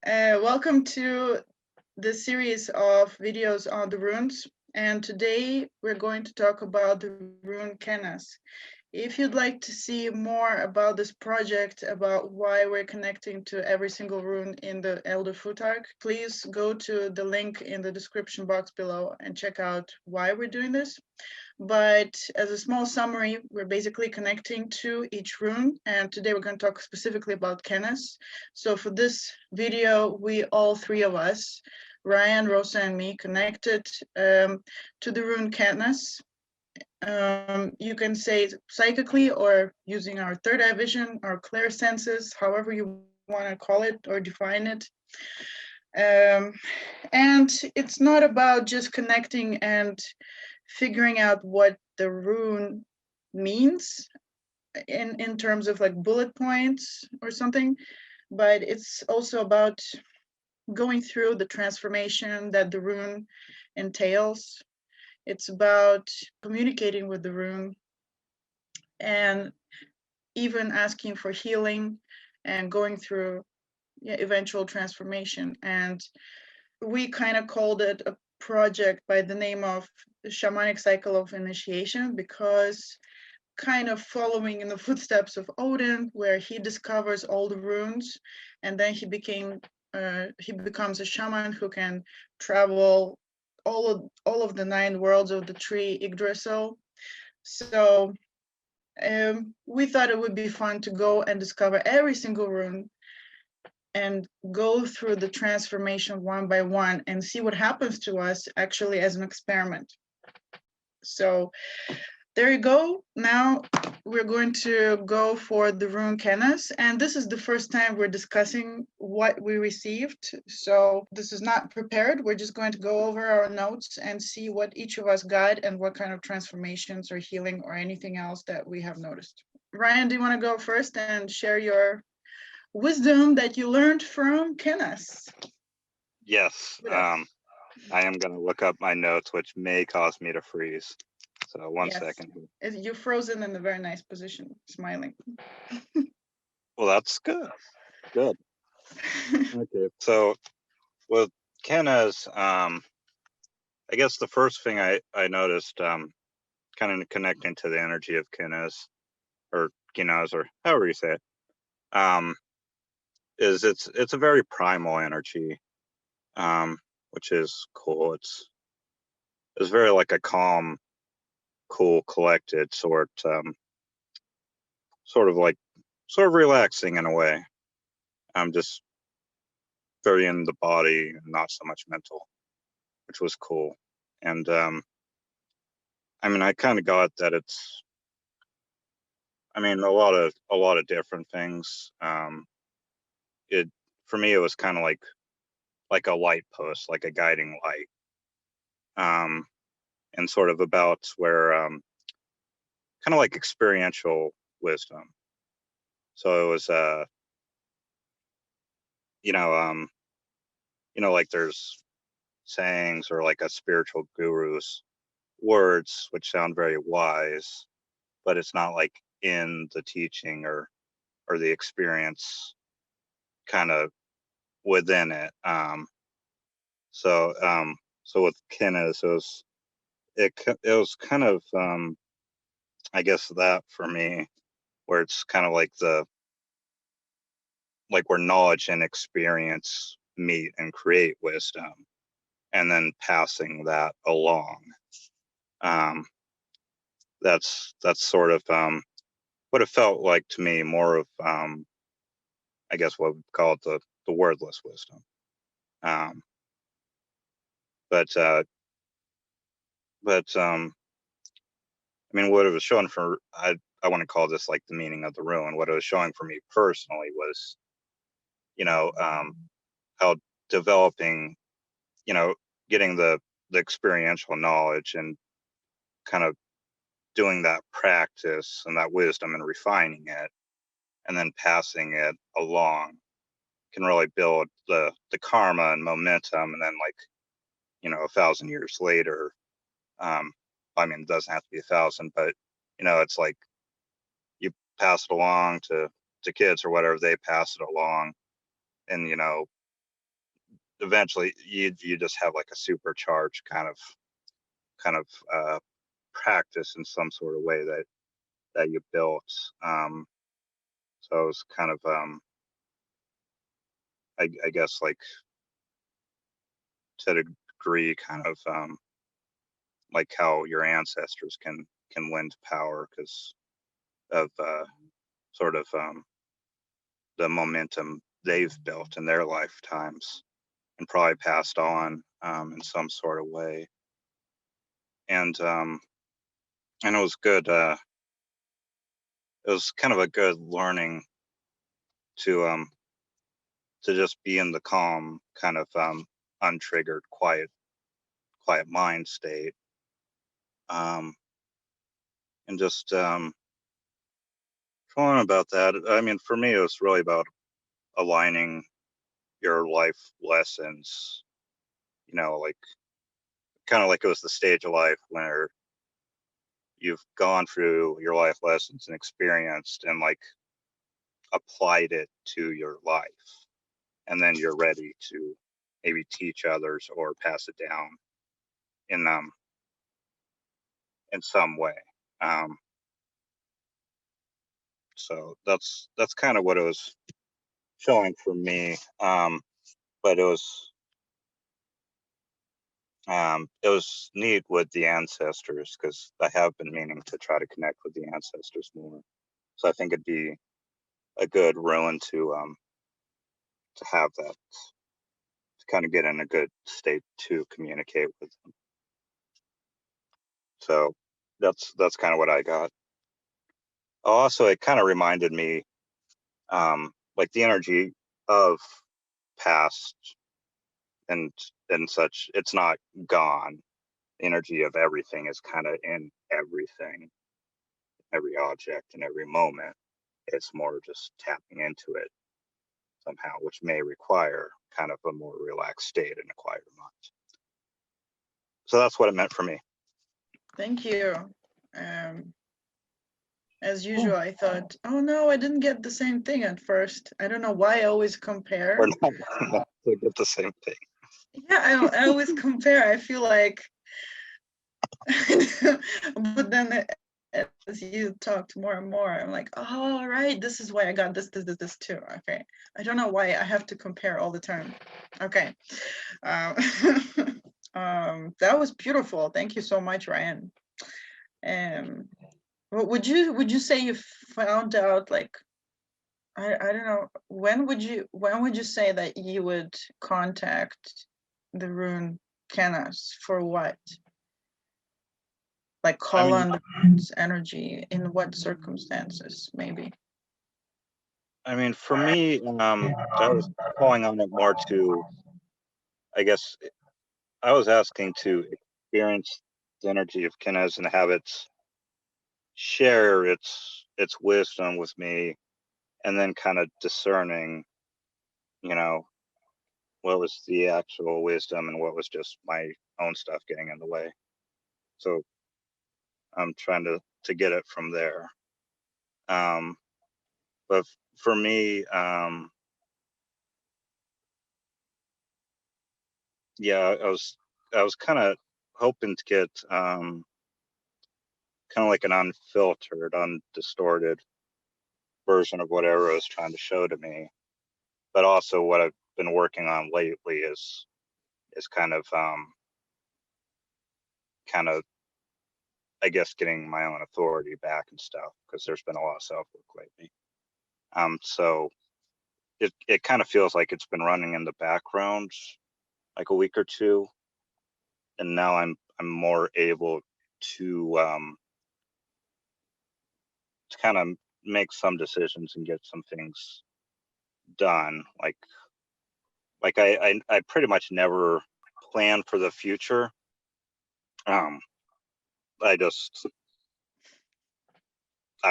Welcome to the series of videos on the runes, and today we're going to talk about the rune Kenaz. If you'd like to see more about this project, about why we're connecting to every single rune in the Elder Futhark, please go to the link in the description box below and check out why we're doing this. But as a small summary, we're basically connecting to each rune, and today we're going to talk specifically about Kenaz. So for this video, we all three of us, Ryan, Rosa, and me, connected to the rune Kenaz. You can say psychically or using our third eye vision, our clear senses, however you want to call it or define it. And it's not about just connecting and figuring out what the rune means in terms of like bullet points or something, but it's also about going through the transformation that the rune entails. It's about communicating with the rune and even asking for healing and going through eventual transformation. And we kind of called it a project by the name of the Shamanic Cycle of Initiation, because kind of following in the footsteps of Odin, where he discovers all the runes, and then he becomes a shaman who can travel all of the 9 worlds of the tree Yggdrasil. So we thought it would be fun to go and discover every single rune and go through the transformation one by one and see what happens to us actually as an experiment. So there you go. Now we're going to go for the rune Kenaz, and this is the first time we're discussing what we received. So this is not prepared. We're just going to go over our notes and see what each of us got and what kind of transformations or healing or anything else that we have noticed. Ryan, do you want to go first and share your wisdom that you learned from Kenaz? Yes, I am going to look up my notes, which may cause me to freeze. So one second. You're frozen in a very nice position, smiling. Well, that's good. Good. Okay, so with Kenaz, I guess the first thing I noticed, kind of connecting to the energy of Kenaz, or however you say it, is it's a very primal energy, which is cool. It's very like a calm, cool, collected sort of relaxing in a way. I'm just very in the body and not so much mental, which was cool. And I mean, I kind of got that it's, I mean, a lot of different things. It for me, it was kind of like a light post, like a guiding light, and sort of about where kind of like experiential wisdom. So it was like there's sayings or like a spiritual guru's words which sound very wise, but it's not like in the teaching or the experience kind of within it. So with Kenaz, it was kind of I guess that for me, where it's kind of like where knowledge and experience meet and create wisdom, and then passing that along. That's sort of what it felt like to me, more of I guess what we call it the wordless wisdom. But I mean, what it was showing for, I want to call this like the meaning of the rune. What it was showing for me personally was, how developing, getting the experiential knowledge and kind of doing that practice and that wisdom and refining it and then passing it along can really build the karma and momentum. And then 1,000 years later, I mean, it doesn't have to be 1,000, but it's like you pass it along to kids or whatever, they pass it along, and eventually you just have like a supercharged kind of practice in some sort of way that you built. So it was kind of I guess like to a degree kind of like how your ancestors can win to power because of sort of the momentum they've built in their lifetimes and probably passed on in some sort of way. And it was good. It was kind of a good learning to just be in the calm, kind of untriggered, quiet mind state, and just going about that. I mean, for me, it was really about aligning your life lessons. You know, like kind of like it was the stage of life where you've gone through your life lessons and experienced and like applied it to your life, and then you're ready to maybe teach others or pass it down in some way. So that's kind of what it was showing for me. But it was neat with the ancestors because I have been meaning to try to connect with the ancestors more. So I think it'd be a good rune to have that, to kind of get in a good state to communicate with them. So that's kind of what I got. Also, it kind of reminded me like the energy of past and such, it's not gone. The energy of everything is kind of in everything, every object and every moment. It's more just tapping into it somehow, which may require kind of a more relaxed state and a quieter mind. So that's what it meant for me. Thank you. As usual, I thought, oh no, I didn't get the same thing at first. I don't know why I always compare. We're not we get the same thing. Yeah, I always compare. I feel like, but then as you talked more and more, I'm like, oh, right, this is why I got this too. Okay, I don't know why I have to compare all the time. Okay, that was beautiful. Thank you so much, Ryan. Would you say you found out, like, I don't know, when would you say that you would contact the rune Kenaz for what? Like call on the rune's energy in what circumstances, maybe? I mean, for me, I was calling on it more to, I guess, I was asking to experience the energy of Kenaz and have it share its wisdom with me, and then kind of discerning, you know, what was the actual wisdom and what was just my own stuff getting in the way. So I'm trying to get it from there. But for me, yeah, I was kind of hoping to get kind of like an unfiltered, undistorted version of whatever it was trying to show to me. But also what I've been working on lately is kind of I guess getting my own authority back and stuff, because there's been a lot of self-work lately. So it kind of feels like it's been running in the background like a week or two, and now I'm more able to kind of make some decisions and get some things done. Like I pretty much never plan for the future. I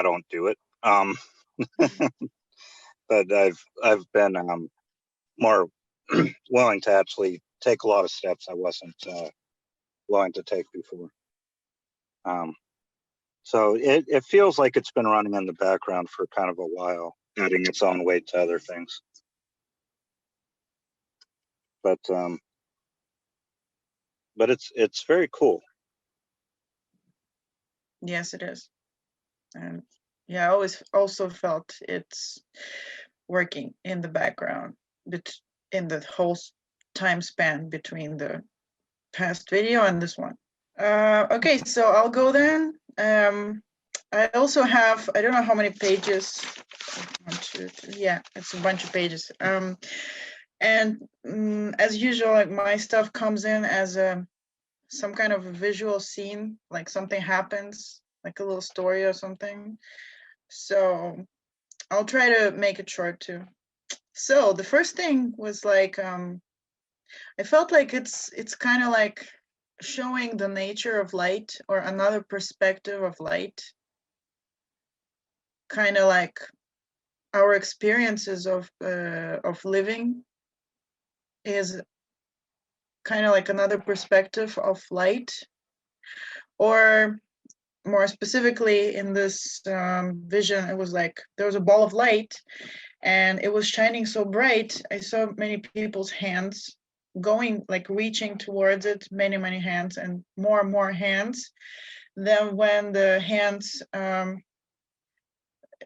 don't do it. But I've been more willing to actually take a lot of steps I wasn't willing to take before. So it feels like it's been running in the background for kind of a while, adding its own weight to other things. but it's very cool. Yes, it is. And yeah, I always also felt it's working in the background, but in the whole time span between the past video and this one. Okay, so I'll go then. I also have, I don't know how many pages. 1, 2, 3, yeah, it's a bunch of pages. And as usual, like my stuff comes in as some kind of a visual scene, like something happens, like a little story or something. So I'll try to make it short too. So the first thing was like, I felt like it's kind of like showing the nature of light or another perspective of light, kind of like our experiences of living is kind of like another perspective of light, or more specifically in this vision, it was like there was a ball of light and it was shining so bright. I saw many people's hands going, like reaching towards it, many hands and more hands. Then when the hands, there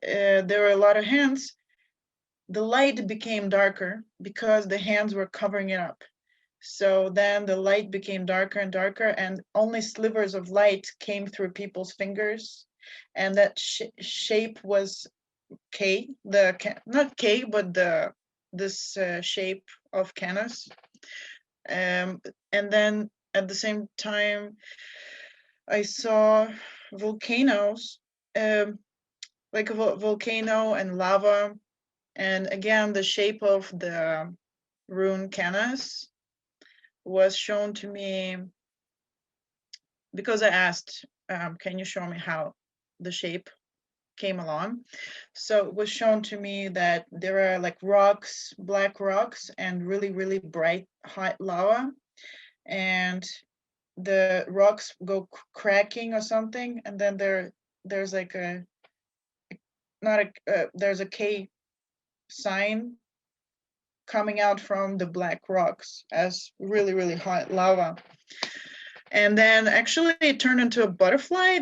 were a lot of hands, the light became darker because the hands were covering it up. So then the light became darker and darker, and only slivers of light came through people's fingers. And that shape was K, not K, but this shape of Kenaz. And then at the same time, I saw volcanoes, like a volcano and lava. And again, the shape of the rune Kenaz was shown to me because I asked, can you show me how the shape came along? So it was shown to me that there are like rocks, black rocks, and really bright hot lava, and the rocks go cracking or something, and then there's like a not a there's a K sign coming out from the black rocks as really hot lava. And then actually it turned into a butterfly.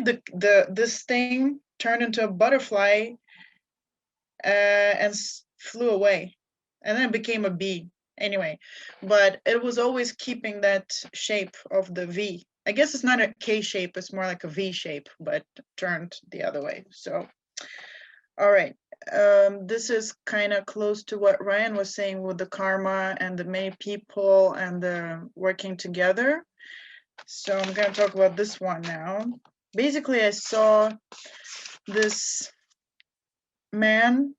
This thing turned into a butterfly and flew away, and then it became a bee anyway. But it was always keeping that shape of the V. I guess it's not a K shape, it's more like a V shape, but turned the other way. So all right, this is kind of close to what Ryan was saying with the karma and the many people and the working together. So I'm going to talk about this one now. Basically, I saw this man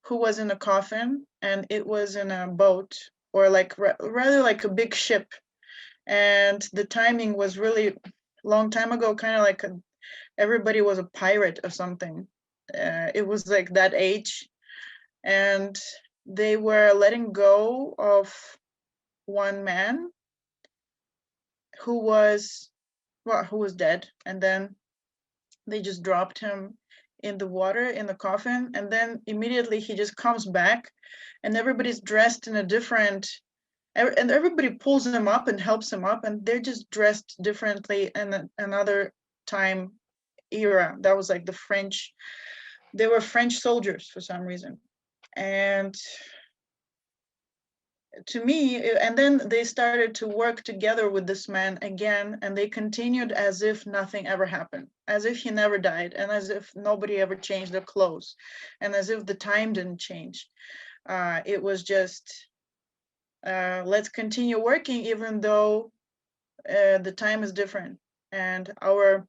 who was in a coffin, and it was in a boat, or like rather like a big ship. And the timing was really long time ago, kind of like everybody was a pirate or something. It was like that age, and they were letting go of one man who was dead, and then they just dropped him in the water in the coffin, and then immediately he just comes back, and everybody's dressed in a different, and everybody pulls him up and helps him up, and they're just dressed differently in another time era. That was like the French, they were French soldiers for some reason. And to me, and then they started to work together with this man again, and they continued as if nothing ever happened, as if he never died, and as if nobody ever changed their clothes, and as if the time didn't change. It was just, let's continue working even though the time is different, and our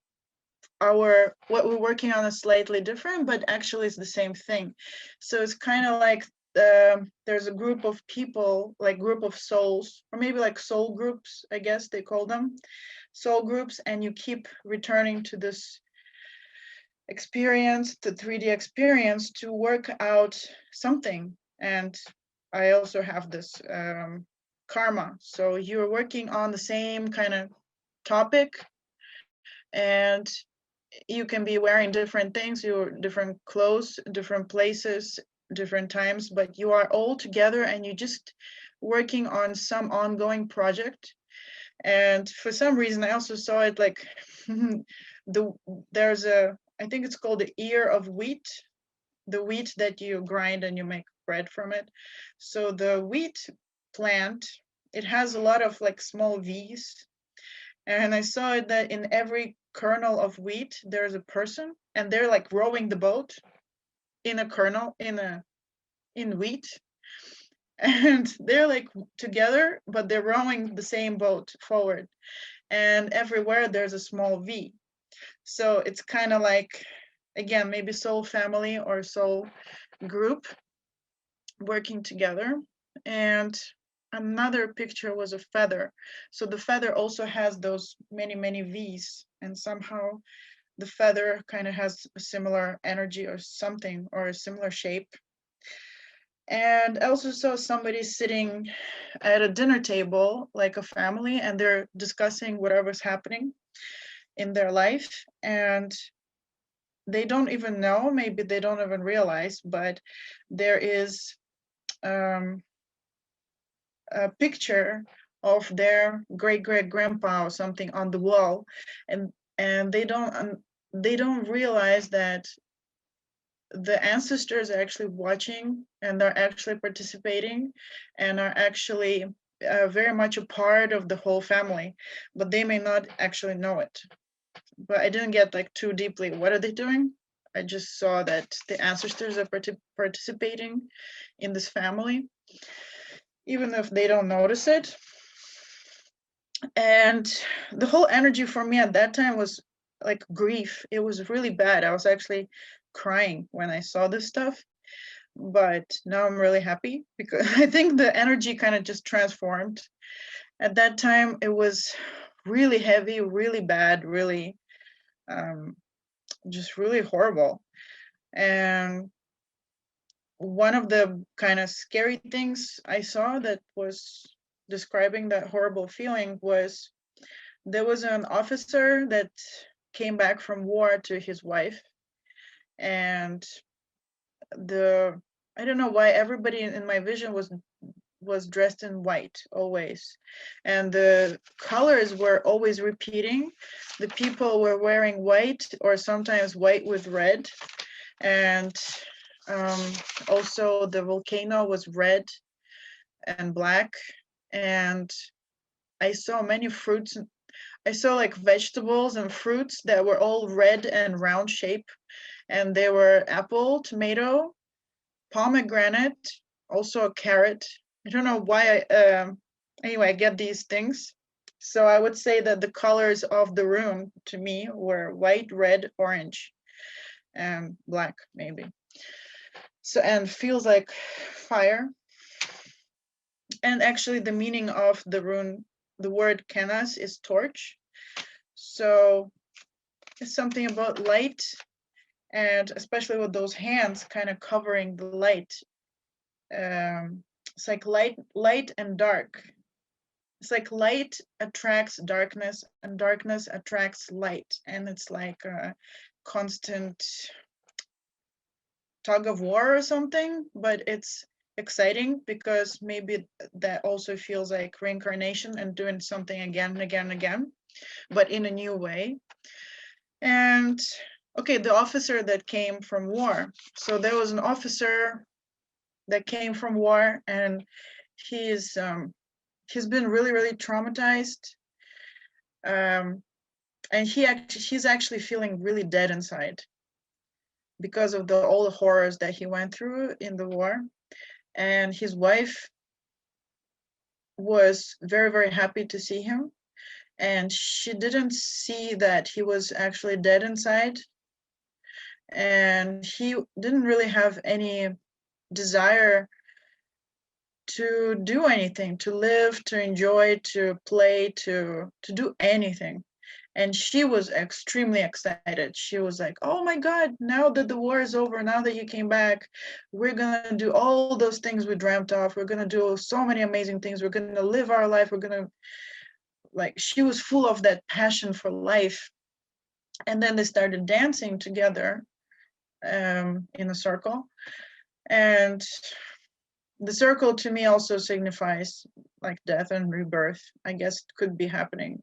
what we're working on is slightly different, but actually it's the same thing. So it's kind of like there's a group of people, like group of souls, or maybe like soul groups, I guess they call them soul groups, and you keep returning to this experience, the 3D experience, to work out something. And I also have this karma, so you're working on the same kind of topic, and you can be wearing different things, your different clothes, different places, different times, but you are all together, and you just working on some ongoing project. And for some reason, I also saw it like there's a, I think it's called the ear of wheat, the wheat that you grind and you make bread from it. So the wheat plant, it has a lot of like small V's. And I saw it that in every kernel of wheat, there's a person and they're like rowing the boat in a kernel, in wheat. And they're like together, but they're rowing the same boat forward. And everywhere there's a small V. So it's kind of like, again, maybe soul family or soul group working together. And another picture was a feather. So the feather also has those many V's, and somehow the feather kind of has a similar energy or something, or a similar shape. And I also saw somebody sitting at a dinner table, like a family, and they're discussing whatever's happening in their life. And they don't even know, maybe they don't even realize, but there is a picture of their great grandpa or something on the wall, and they don't realize that the ancestors are actually watching and they're actually participating and are actually very much a part of the whole family, but they may not actually know it. But I didn't get like too deeply what are they doing. I just saw that the ancestors are participating in this family, even if they don't notice it. And the whole energy for me at that time was like grief. It was really bad. I was actually crying when I saw this stuff. But now I'm really happy because I think the energy kind of just transformed. At that time, it was really heavy, really bad, really just really horrible. And one of the kind of scary things I saw that was describing that horrible feeling was there was an officer that came back from war to his wife, and I don't know why everybody in my vision was dressed in white always, and the colors were always repeating. The people were wearing white or sometimes white with red, and also the volcano was red and black. And I saw many fruits. I saw like vegetables and fruits that were all red and round shape, and they were apple, tomato, pomegranate, also a carrot. I don't know why anyway, I get these things. So I would say that the colors of the room to me were white, red, orange, and black maybe. So, and feels like fire. And actually the meaning of the rune, the word Kenaz is torch. So it's something about light, and especially with those hands kind of covering the light. It's like light and dark. It's like light attracts darkness and darkness attracts light, and it's like a constant tug of war or something, but it's exciting because maybe that also feels like reincarnation and doing something again and again and again, but in a new way. And okay, the officer that came from war. So there was an officer that came from war, and he's been really traumatized, and he's actually feeling really dead inside because of all the horrors that he went through in the war. And his wife was very happy to see him, and she didn't see that he was actually dead inside, and he didn't really have any desire to do anything, to live, to enjoy, to play, to do anything. And she was extremely excited. She was like, oh my God, now that the war is over, now that you came back, we're gonna do all those things we dreamt of. We're gonna do so many amazing things. We're gonna live our life. We're gonna, like, she was full of that passion for life. And then they started dancing together in a circle. And the circle to me also signifies like death and rebirth. I guess it could be happening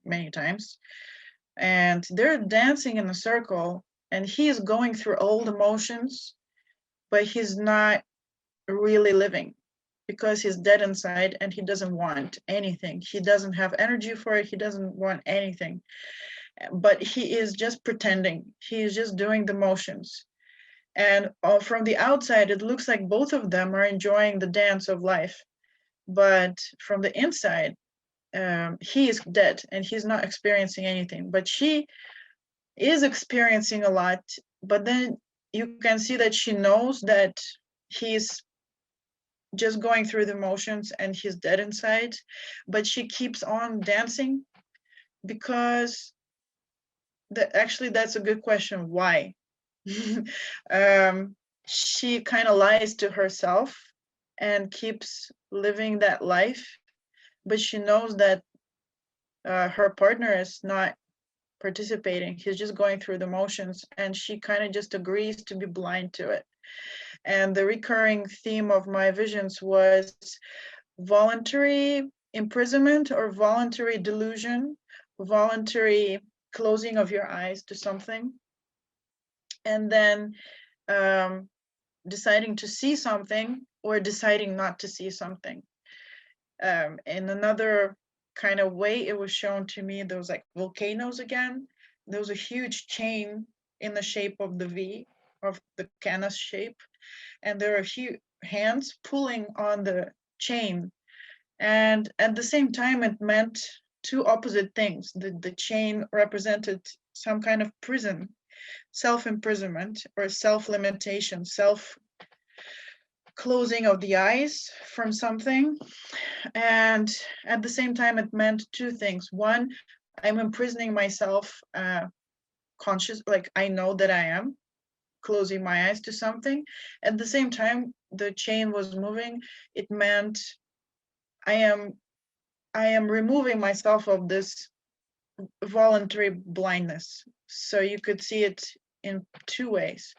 many times. And they're dancing in a circle, and he is going through all the motions, but he's not really living because he's dead inside and he doesn't want anything. He doesn't have energy for it. He doesn't want anything. But he is just pretending. He is just doing the motions. And from the outside, it looks like both of them are enjoying the dance of life. But from the inside, he is dead and he's not experiencing anything. But she is experiencing a lot. But then you can see that she knows that he's just going through the motions and he's dead inside. But she keeps on dancing because actually that's a good question. Why? She kind of lies to herself and keeps living that life, but she knows that her partner is not participating. He's just going through the motions, and she kind of just agrees to be blind to it. And the recurring theme of my visions was voluntary imprisonment or voluntary delusion, voluntary closing of your eyes to something, and then deciding to see something or deciding not to see something. In another kind of way, it was shown to me, there was like volcanoes again. There was a huge chain in the shape of the V, of the Kenaz shape, and there are huge hands pulling on the chain. And at the same time, it meant two opposite things. The chain represented some kind of prison, self-imprisonment or self-limitation, self-closing of the eyes from something. And at the same time, it meant two things. One, I'm imprisoning myself conscious, like I know that I am closing my eyes to something. At the same time, the chain was moving. It meant I am removing myself of this voluntary blindness. So you could see it in two ways.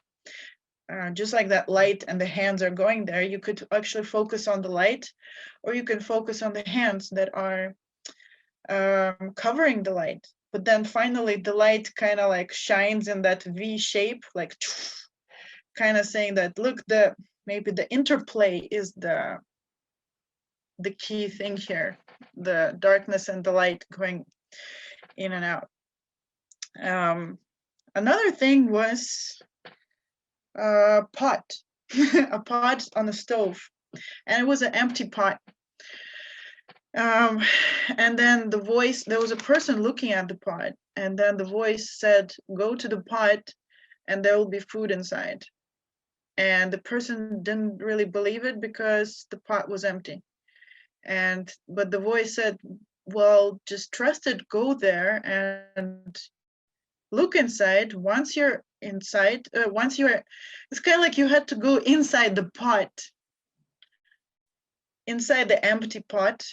Just like that light and the hands are going there, you could actually focus on the light, or you can focus on the hands that are covering the light. But then finally the light kind of like shines in that V shape, like kind of saying that, look, maybe the interplay is the key thing here, the darkness and the light going in and out. Another thing was a pot, a pot on the stove, and it was an empty pot. And then the voice, there was a person looking at the pot, and then the voice said, go to the pot and there will be food inside. And the person didn't really believe it because the pot was empty. But the voice said, well, just trust it, go there and look inside. Once you're inside, it's kind of like you had to go inside the pot, inside the empty pot.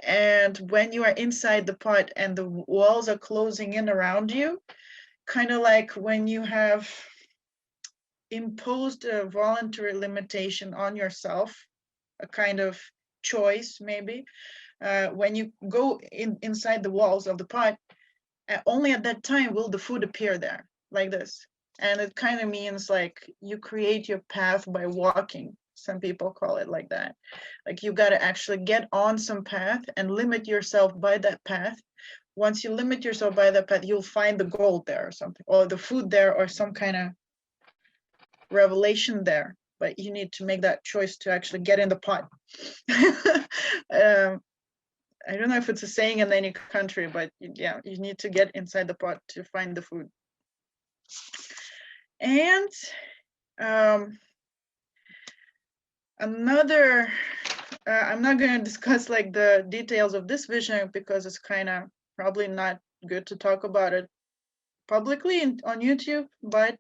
And when you are inside the pot and the walls are closing in around you, kind of like when you have imposed a voluntary limitation on yourself, a kind of choice maybe, when you go inside the walls of the pot, only at that time will the food appear there, like this. And it kind of means like you create your path by walking. Some people call it like that. Like you got to actually get on some path and limit yourself by that path. Once you limit yourself by that path, you'll find the gold there or something, or the food there, or some kind of revelation there. But you need to make that choice to actually get in the pot. I don't know if it's a saying in any country, but yeah, you need to get inside the pot to find the food. And another, I'm not going to discuss like the details of this vision because it's kind of probably not good to talk about it publicly on YouTube, but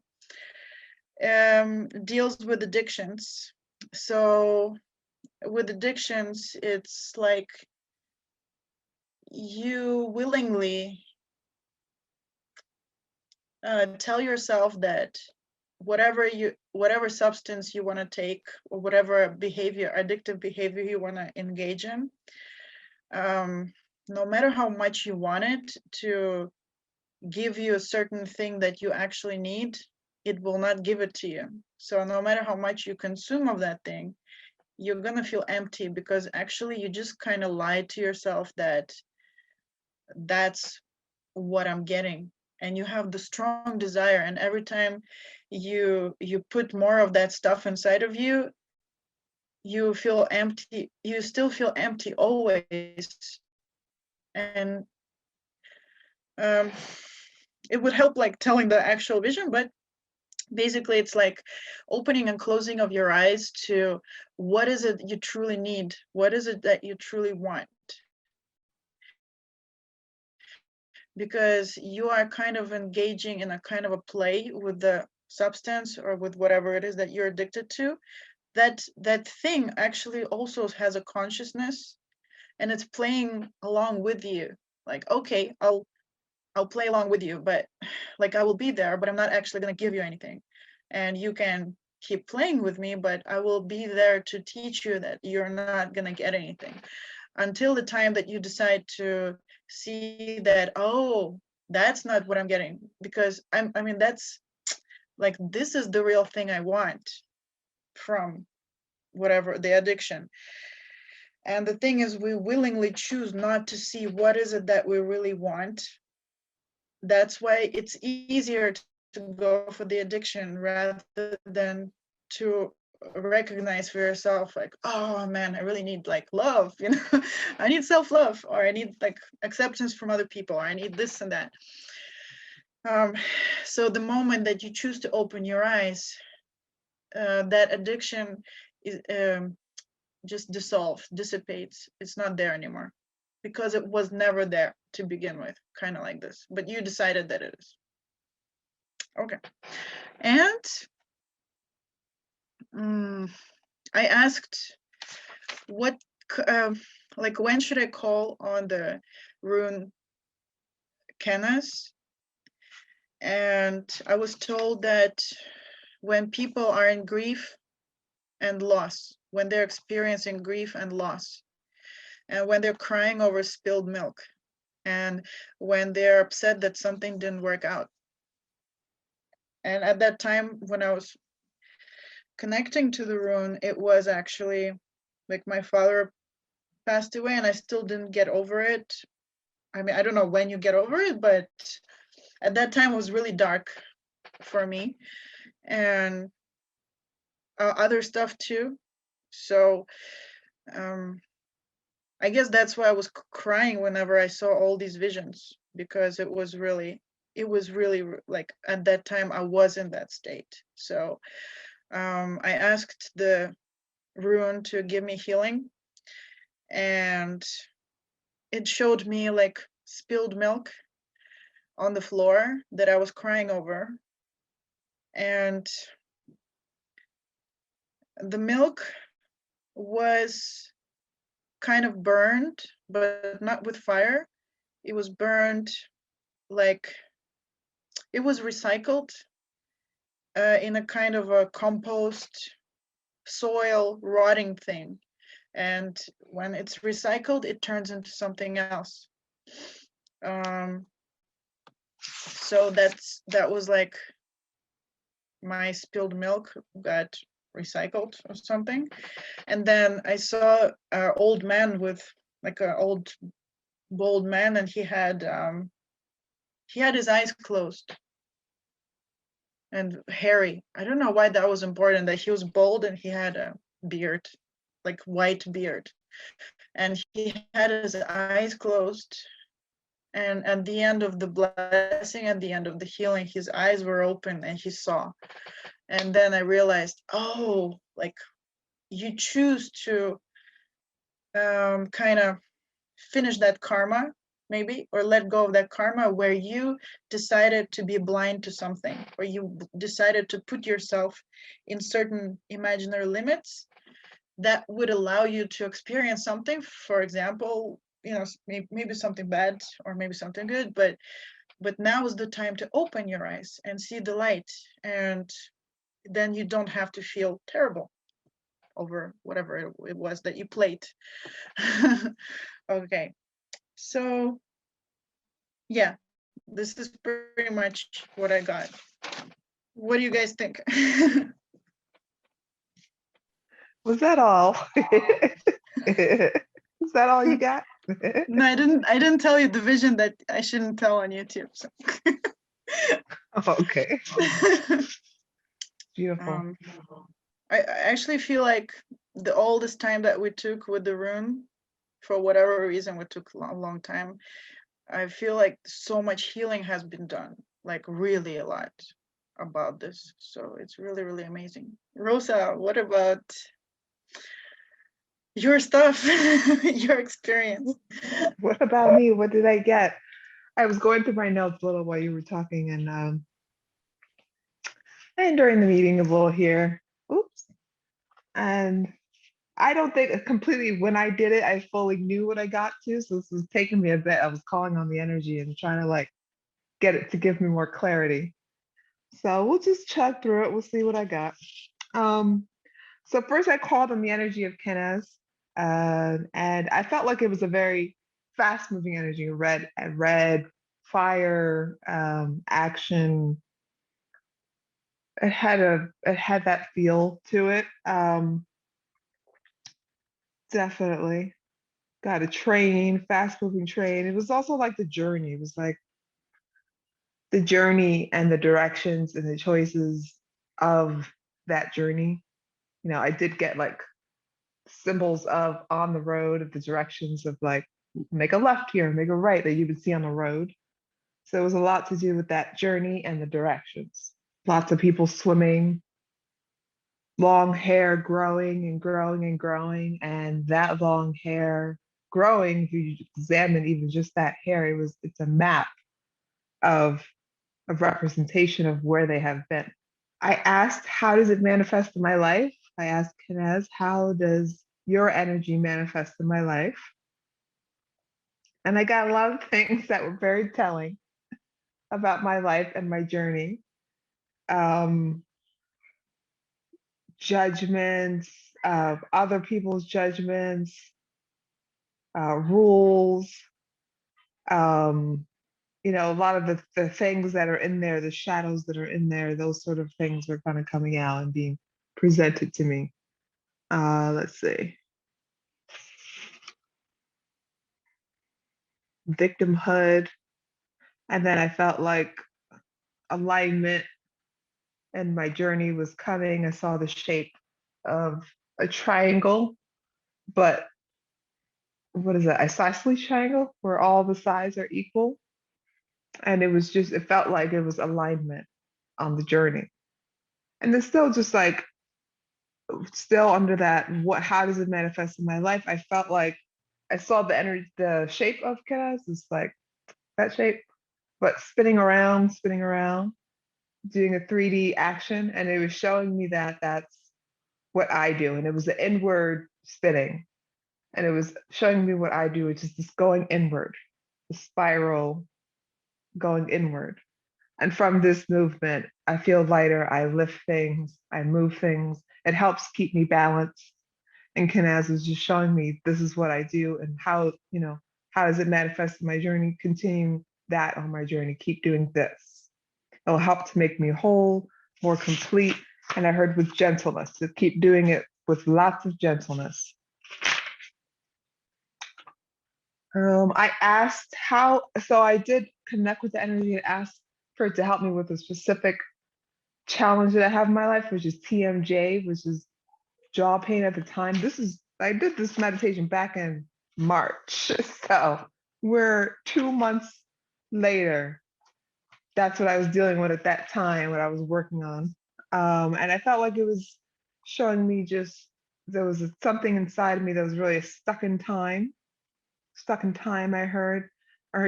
deals with addictions. So with addictions, it's like you willingly tell yourself that whatever substance you want to take, or whatever addictive behavior you want to engage in, no matter how much you want it to give you a certain thing that you actually need, it will not give it to you. So no matter how much you consume of that thing, you're going to feel empty, because actually you just kind of lied to yourself that that's what I'm getting. And you have the strong desire, and every time you put more of that stuff inside of you, you feel empty. You still feel empty always. And it would help like telling the actual vision, but basically it's like opening and closing of your eyes to what is it you truly need, what is it that you truly want, because you are kind of engaging in a kind of a play with the substance or with whatever it is that you're addicted to. That thing actually also has a consciousness, and it's playing along with you. Like, okay, I'll play along with you, but like I will be there, but I'm not actually going to give you anything. And you can keep playing with me, but I will be there to teach you that you're not going to get anything until the time that you decide to see that, oh, that's not what I'm getting, because I mean, that's like, this is the real thing I want from whatever the addiction. And the thing is, we willingly choose not to see what is it that we really want. That's why it's easier to go for the addiction rather than to recognize for yourself, like, oh man, I really need like love, you know, I need self-love, or I need like acceptance from other people, or I need this and that. So the moment that you choose to open your eyes, that addiction is just dissolves, dissipates. It's not there anymore, because it was never there to begin with, kind of like this, but you decided that it is. Okay. And I asked what, like, when should I call on the rune Kenaz? And I was told that when people are in grief and loss, when they're experiencing grief and loss, and when they're crying over spilled milk, and when they're upset that something didn't work out. And at that time, when I was connecting to the rune, it was actually like my father passed away, and I still didn't get over it. I mean, I don't know when you get over it, but at that time it was really dark for me, and other stuff too. So I guess that's why I was crying whenever I saw all these visions, because it was really like, at that time I was in that state. So I asked the rune to give me healing, and it showed me like spilled milk on the floor that I was crying over. And the milk was kind of burned, but not with fire. It was burned like, it was recycled in a kind of a compost soil rotting thing. And when it's recycled, it turns into something else. So that was like, my spilled milk got recycled or something. And then I saw an old man with like an old bald man, and he had his eyes closed and hairy. I don't know why that was important, that he was bald and he had a beard, like white beard, and he had his eyes closed. And at the end of the blessing, at the end of the healing, his eyes were open and he saw. And then I realized, oh, like, you choose to kind of finish that karma, maybe, or let go of that karma, where you decided to be blind to something, or you decided to put yourself in certain imaginary limits that would allow you to experience something. For example, you know, maybe something bad or maybe something good, but now is the time to open your eyes and see the light. And then you don't have to feel terrible over whatever it was that you played. Okay, so yeah, this is pretty much what I got. What do you guys think? Was that all? Is that all you got? No, I didn't tell you the vision that I shouldn't tell on YouTube. So. Oh, okay. Beautiful. I actually feel like all this time that we took with the rune, for whatever reason, we took a long time. I feel like so much healing has been done, like really a lot about this. So it's really, really amazing. Rosa, what about your stuff, your experience? What about me? What did I get? I was going through my notes a little while you were talking, and during the meeting a little here. Oops. And I don't think completely when I did it, I fully knew what I got to. So this was taking me a bit. I was calling on the energy and trying to like get it to give me more clarity. So we'll just chug through it. We'll see what I got. So first I called on the energy of Kenaz, and I felt like it was a very fast-moving energy, red, fire, action. It had that feel to it. Definitely got a train, fast-moving train. It was also like the journey. It was like the journey and the directions and the choices of that journey. You know, I did get like symbols of on the road, of the directions of like make a left here, make a right that you would see on the road. So it was a lot to do with that journey and the directions. Lots of people swimming, long hair growing and growing and growing, and that long hair growing, if you examine even just that hair, it's a map of representation of where they have been. I asked, how does it manifest in my life? I asked Kenaz, how does your energy manifest in my life? And I got a lot of things that were very telling about my life and my journey. Judgments, other people's judgments, rules, a lot of the things that are in there, the shadows that are in there, those sort of things were kind of coming out and being presented to me. Let's see. Victimhood. And then I felt like alignment and my journey was coming. I saw the shape of a triangle, but what is it? Isosceles triangle where all the sides are equal. And it felt like it was alignment on the journey. And it's still just like, still under that, how does it manifest in my life? I felt like I saw the energy, the shape of Kenaz is like that shape, but spinning around, doing a 3D action. And it was showing me that that's what I do. And it was the inward spinning. And it was showing me what I do, which is just going inward, the spiral going inward. And from this movement, I feel lighter. I lift things, I move things. It helps keep me balanced. And Kenaz was just showing me this is what I do and how does it manifest in my journey? Continuing that on my journey, keep doing this. It'll help to make me whole, more complete. And I heard with gentleness, to keep doing it with lots of gentleness. I asked so I did connect with the energy and asked for it to help me with a specific challenge that I have in my life, which is TMJ, which is jaw pain at the time. I did this meditation back in March. So we're 2 months later. That's what I was dealing with at that time, what I was working on. And I felt like it was showing me there was something inside of me that was really stuck in time. Stuck in time, I heard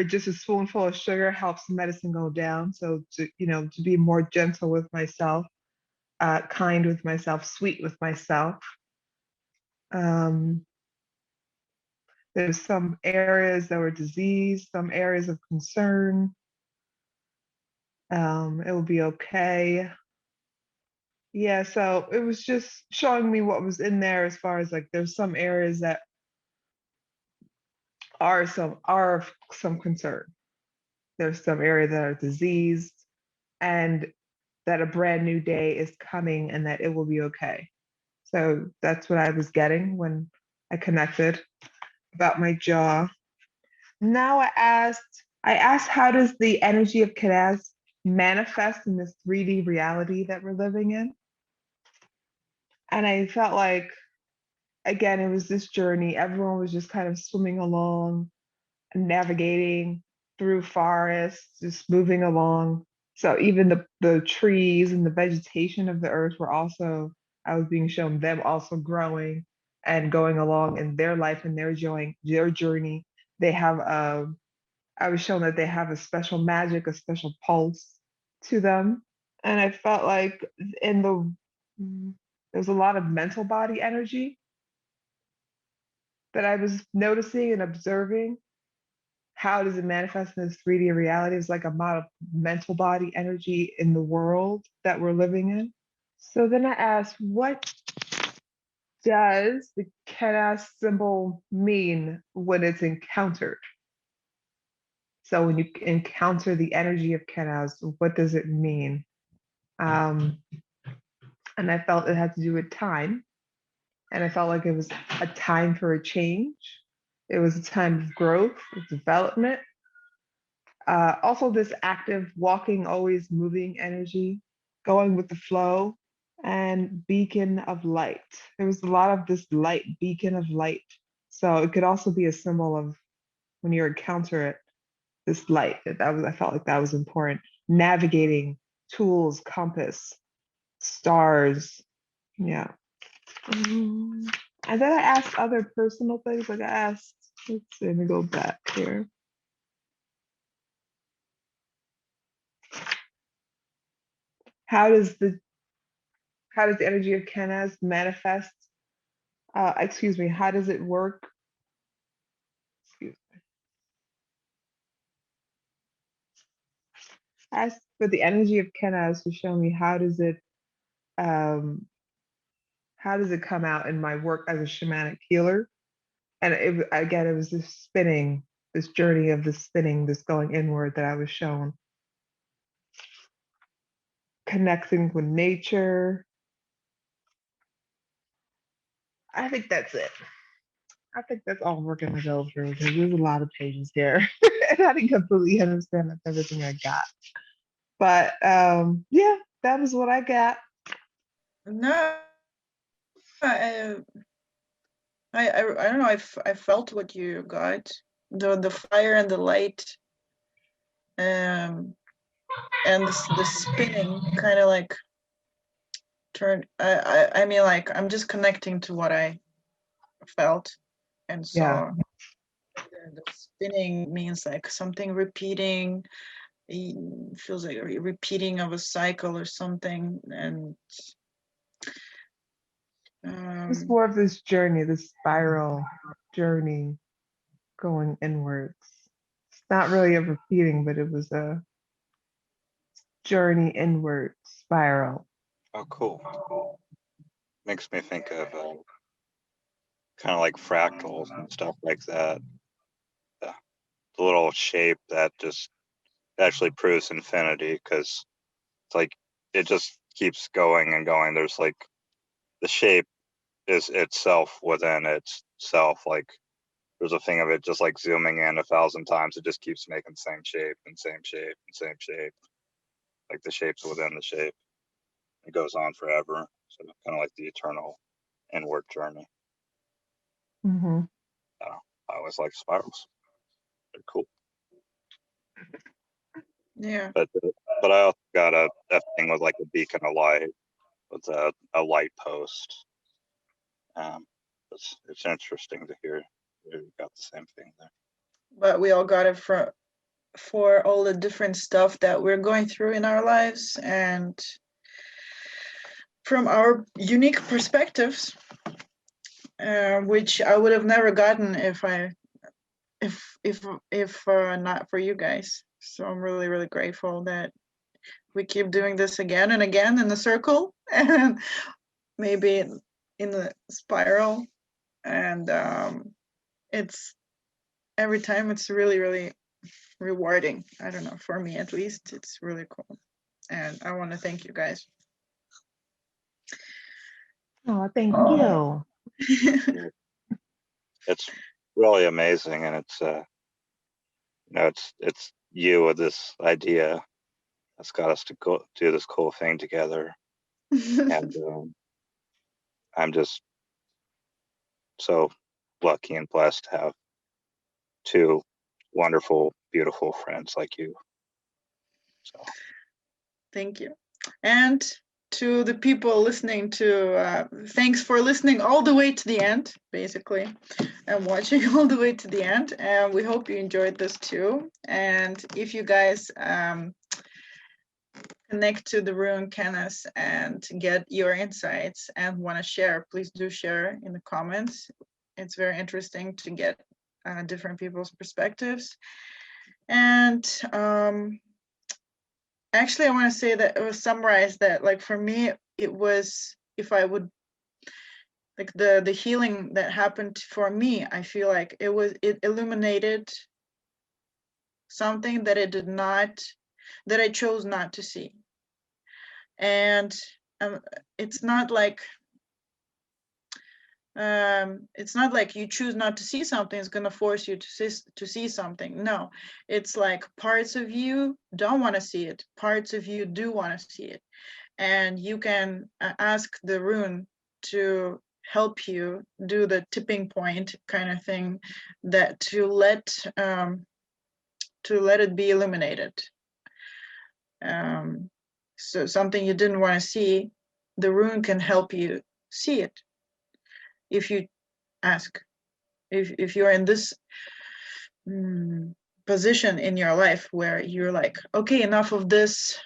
just a spoonful of sugar helps the medicine go down. So to be more gentle with myself, kind with myself, sweet with myself. There's some areas that were diseased, some areas of concern. It will be okay. Yeah, so it was just showing me what was in there as far as like there's some areas that are of some concern. There's some areas that are diseased, and that a brand new day is coming and that it will be okay. So that's what I was getting when I connected about my jaw. Now I asked how does the energy of Kenaz manifest in this 3D reality that we're living in? And I felt like, again, it was this journey. Everyone was just kind of swimming along, navigating through forests, just moving along. So even the trees and the vegetation of the earth were also, I was being shown them also growing and going along in their life and their journey. They have I was shown that they have a special magic, a special pulse to them. And I felt like in there's a lot of mental body energy that I was noticing and observing. How does it manifest in this 3D reality? It's like a lot of mental body energy in the world that we're living in. So then I asked, what does the Kenaz symbol mean when it's encountered? So when you encounter the energy of Kenaz, what does it mean? And I felt it had to do with time. And I felt like it was a time for a change. It was a time of growth, of development. Also, this active, walking, always moving energy, going with the flow, and beacon of light. There was a lot of this light, beacon of light. So it could also be a symbol of when you encounter it, this light. I felt like that was important. Navigating, tools, compass, stars. Yeah. And then I asked other personal things. Like I asked, let's see, let me go back here. How does the energy of Kenaz manifest? Excuse me, how does it work? Excuse me. I asked for the energy of Kenaz to show me um, how does it come out in my work as a shamanic healer? And again, it was this spinning, this journey of this spinning, this going inward that I was shown. Connecting with nature. I think that's it. I think that's all we're gonna go through because there's a lot of pages here. And I didn't completely understand everything I got. But yeah, that was what I got. No, I don't know. I felt what you got, the fire and the light, and the spinning kind of like turn. I mean, like I'm just connecting to what I felt and Yeah. saw. The spinning means like something repeating. It feels like a repeating of a cycle or something, and It's more of this journey, this spiral journey going inwards. It's not really a repeating, but it was a journey inward spiral. Oh, cool. Makes me think of kind of like fractals and stuff like that. The little shape that just actually proves infinity because it's like it just keeps going and going. There's like the shape is itself within itself. Like there's a thing of it just like zooming in 1,000 times. It just keeps making the same shape and same shape and same shape. Like the shapes within the shape. It goes on forever. So kind of like the eternal inward journey. Mm-hmm. I always like spirals. They're cool. yeah. But I also got a thing with like a beacon of light with a light post. It's interesting to hear you got the same thing there. But we all got it for all the different stuff that we're going through in our lives and from our unique perspectives, which I would have never gotten if not for you guys. So I'm really, really grateful that we keep doing this again and again in the circle, and maybe in the spiral. And it's every time it's really, really rewarding. I don't know, for me at least, it's really cool. And I want to thank you guys. Oh, thank you. It's really amazing, and it's it's you with this idea that's got us to go do this cool thing together. And I'm just so lucky and blessed to have two wonderful, beautiful friends like you. So thank you. And to the people listening to, thanks for listening all the way to the end, basically, and watching all the way to the end. And we hope you enjoyed this too. And if you guys connect to the Rune Kenaz and get your insights and want to share, please do share in the comments. It's very interesting to get different people's perspectives. And actually, I want to say that it was summarized that, like, for me, it was, if I would, like, the healing that happened for me, I feel like it illuminated something that that I chose not to see. And it's not like you choose not to see something, it's going to force you to see something. No, it's like parts of you don't want to see it, parts of you do want to see it, and you can ask the rune to help you do the tipping point kind of thing, that to let it be illuminated. So something you didn't want to see, the rune can help you see it if you ask. If you're in this position in your life where you're like, okay, enough of this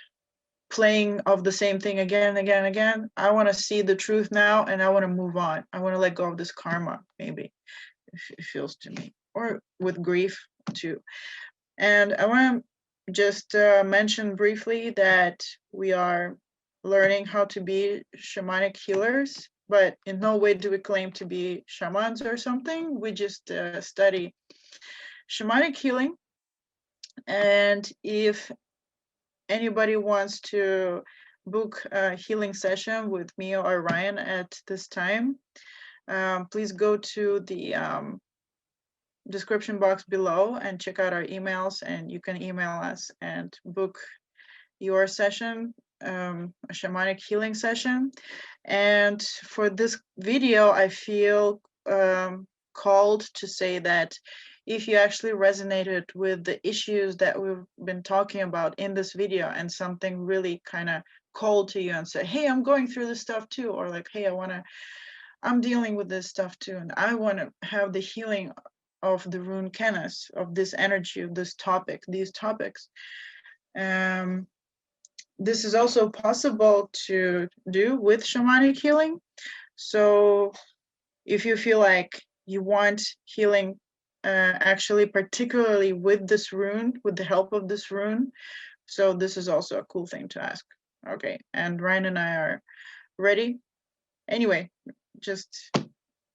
playing of the same thing again and again and again. I want to see the truth now, and I want to move on. I want to let go of this karma, maybe it feels to me, or with grief too. And I want to just mention briefly that we are learning how to be shamanic healers, but in no way do we claim to be shamans or something. We just study shamanic healing. And if anybody wants to book a healing session with me or Ryan at this time, please go to the description box below and check out our emails, and you can email us and book your session, a shamanic healing session. And for this video, I feel called to say that if you actually resonated with the issues that we've been talking about in this video, and something really kind of called to you and say, hey, I'm going through this stuff too, or like, hey, I'm dealing with this stuff too, and I want to have the healing of the Rune Kenaz, of this energy, of this topic, these topics. This is also possible to do with shamanic healing. So if you feel like you want healing, actually particularly with this rune, with the help of this rune, so this is also a cool thing to ask. Okay, and Ryan and I are ready. Anyway, just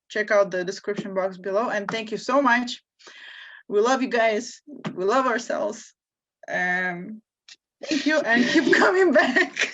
check out the description box below, and thank you so much. We love you guys. We love ourselves. Thank you, and keep coming back.